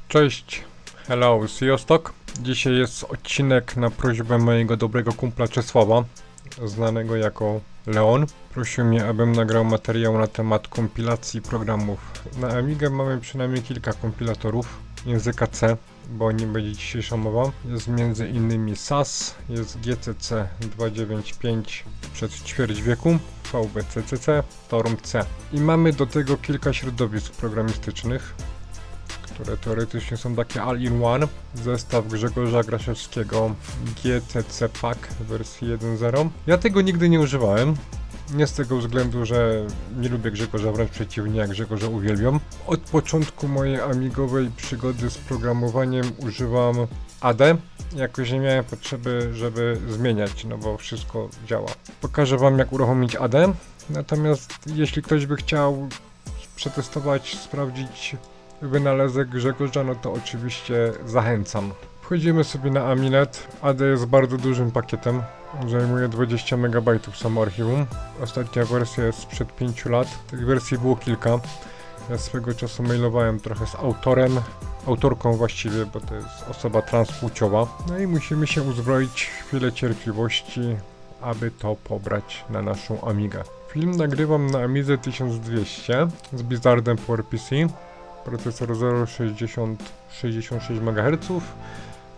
Cześć, hello, Siostok. Dzisiaj jest odcinek na prośbę mojego dobrego kumpla Czesława, znanego jako Leon. Prosił mnie, abym nagrał materiał na temat kompilacji programów. Na Amigę mamy przynajmniej kilka kompilatorów języka C, bo o nim będzie dzisiejsza mowa. Jest między innymi SAS, jest GCC 295 przed ćwierć wieku, VBCCC, Torm C. I mamy do tego kilka środowisk programistycznych, które teoretycznie są takie all-in-one. Zestaw Grzegorza Graszewskiego GCC Pack w wersji 1.0. Ja tego nigdy nie używałem. Nie z tego względu, że nie lubię Grzegorza, wręcz przeciwnie, jak Grzegorza uwielbiam. Od początku mojej amigowej przygody z programowaniem używam AD. Jakoś nie miałem potrzeby, żeby zmieniać, no bo wszystko działa. Pokażę wam, jak uruchomić AD. Natomiast jeśli ktoś by chciał przetestować, sprawdzić wynalazek Grzegorza, no to oczywiście zachęcam. Wchodzimy sobie na Aminet. AD jest bardzo dużym pakietem. Zajmuje 20 MB samo archiwum. Ostatnia wersja jest sprzed 5 lat. Tych wersji było kilka. Ja swego czasu mailowałem trochę z autorką właściwie, bo to jest osoba transpłciowa. No i musimy się uzbroić w chwilę cierpliwości, aby to pobrać na naszą Amigę. Film nagrywam na Amidze 1200 z Blizzardem PowerPC. Procesor 66 MHz,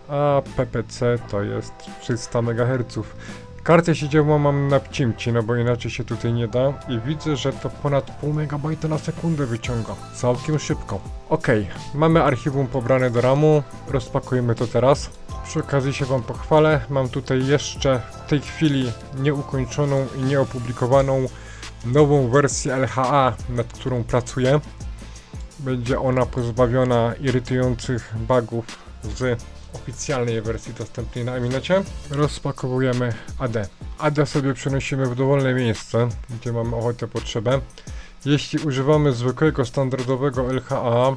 a PPC to jest 300 MHz. Kartę sieciową mam na pcimci, no bo inaczej się tutaj nie da i widzę, że to ponad pół megabajta na sekundę wyciąga. Całkiem szybko. Ok, mamy archiwum pobrane do RAMu, rozpakujemy to teraz. Przy okazji się wam pochwalę, mam tutaj jeszcze w tej chwili nieukończoną i nieopublikowaną nową wersję LHA, nad którą pracuję. Będzie ona pozbawiona irytujących bugów z oficjalnej wersji dostępnej na Aminecie. Rozpakowujemy AD. AD sobie przenosimy w dowolne miejsce, gdzie mamy ochotę, potrzebę. Jeśli używamy zwykłego, standardowego LHA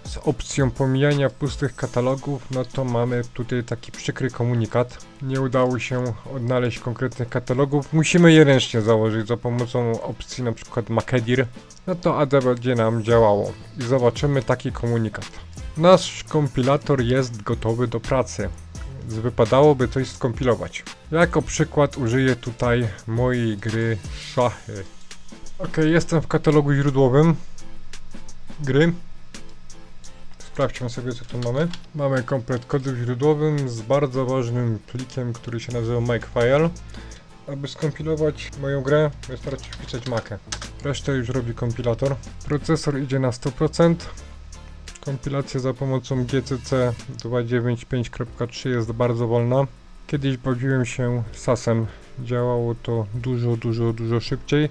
z opcją pomijania pustych katalogów, no to mamy tutaj taki przykry komunikat. Nie udało się odnaleźć konkretnych katalogów. Musimy je ręcznie założyć za pomocą opcji np. Makedir. No to AD będzie nam działało. I zobaczymy taki komunikat. Nasz kompilator jest gotowy do pracy. Więc wypadałoby coś skompilować. Jako przykład użyję tutaj mojej gry Szachy. Ok, jestem w katalogu źródłowym gry. Sprawdźmy sobie, co tu mamy. Mamy komplet kodu źródłowym z bardzo ważnym plikiem, który się nazywa Makefile. Aby skompilować moją grę, wystarczy wpisać Makę. Resztę już robi kompilator. Procesor idzie na 100%. Kompilacja za pomocą GCC 295.3 jest bardzo wolna. Kiedyś bawiłem się SAS-em. Działało to dużo szybciej.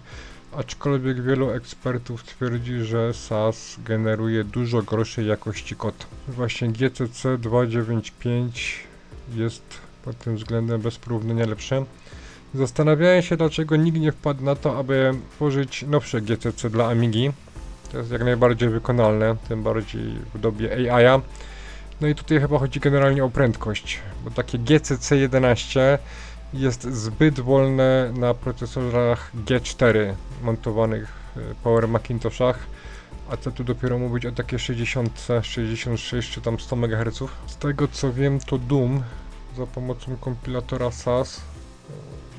Aczkolwiek wielu ekspertów twierdzi, że SAS generuje dużo gorszej jakości kod. Właśnie GCC 295 jest pod tym względem bez porównania lepsze. Zastanawiałem się, dlaczego nikt nie wpadł na to, aby tworzyć nowsze GCC dla Amigi. To jest jak najbardziej wykonalne, tym bardziej w dobie AI-a. No i tutaj chyba chodzi generalnie o prędkość, bo takie GCC 11 jest zbyt wolne na procesorach G4 montowanych w Power Macintoshach, a co tu dopiero mówić o takie 60, 66 czy tam 100 MHz. Z tego co wiem, to Doom za pomocą kompilatora SAS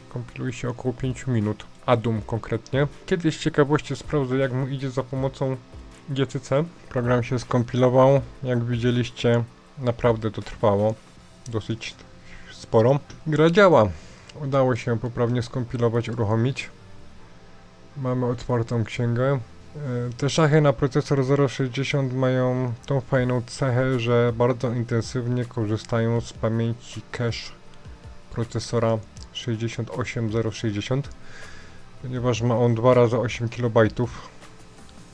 kompiluje się około 5 minut, a Doom konkretnie. Kiedyś z ciekawości sprawdzę, jak mu idzie za pomocą GCC. Program się skompilował, jak widzieliście, naprawdę to trwało dosyć sporo. Gra działa. Udało się poprawnie skompilować, uruchomić. Mamy otwartą księgę. Te szachy na procesor 060 mają tą fajną cechę, że bardzo intensywnie korzystają z pamięci cache procesora 68060, ponieważ ma on 2 razy 8 KB.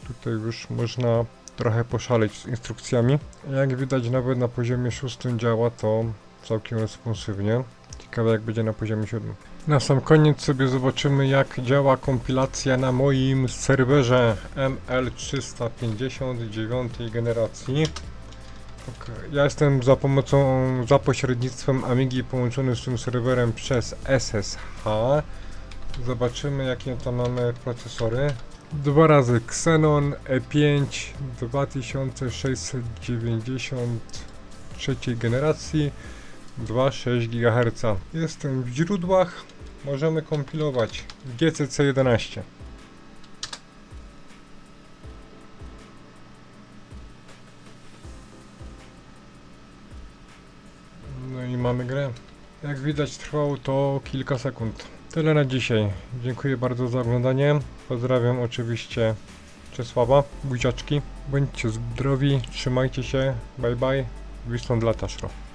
Tutaj już można trochę poszaleć z instrukcjami. Jak widać, nawet na poziomie 6 działa to całkiem responsywnie. Ciekawe, jak będzie na poziomie 7. Na sam koniec sobie zobaczymy, jak działa kompilacja na moim serwerze ML350 9 generacji. Ja jestem za pośrednictwem Amigi połączony z tym serwerem przez SSH. Zobaczymy, jakie tam mamy procesory. 2 razy Xenon E5 2693 generacji 2,6 GHz. Jestem w źródłach. Możemy kompilować GCC 11. No i mamy grę. Jak widać trwało to kilka sekund. Tyle na dzisiaj. Dziękuję bardzo za oglądanie. Pozdrawiam oczywiście Czesława. Buziaczki. Bądźcie zdrowi. Trzymajcie się. Bye bye. Wisłą dla Taszro.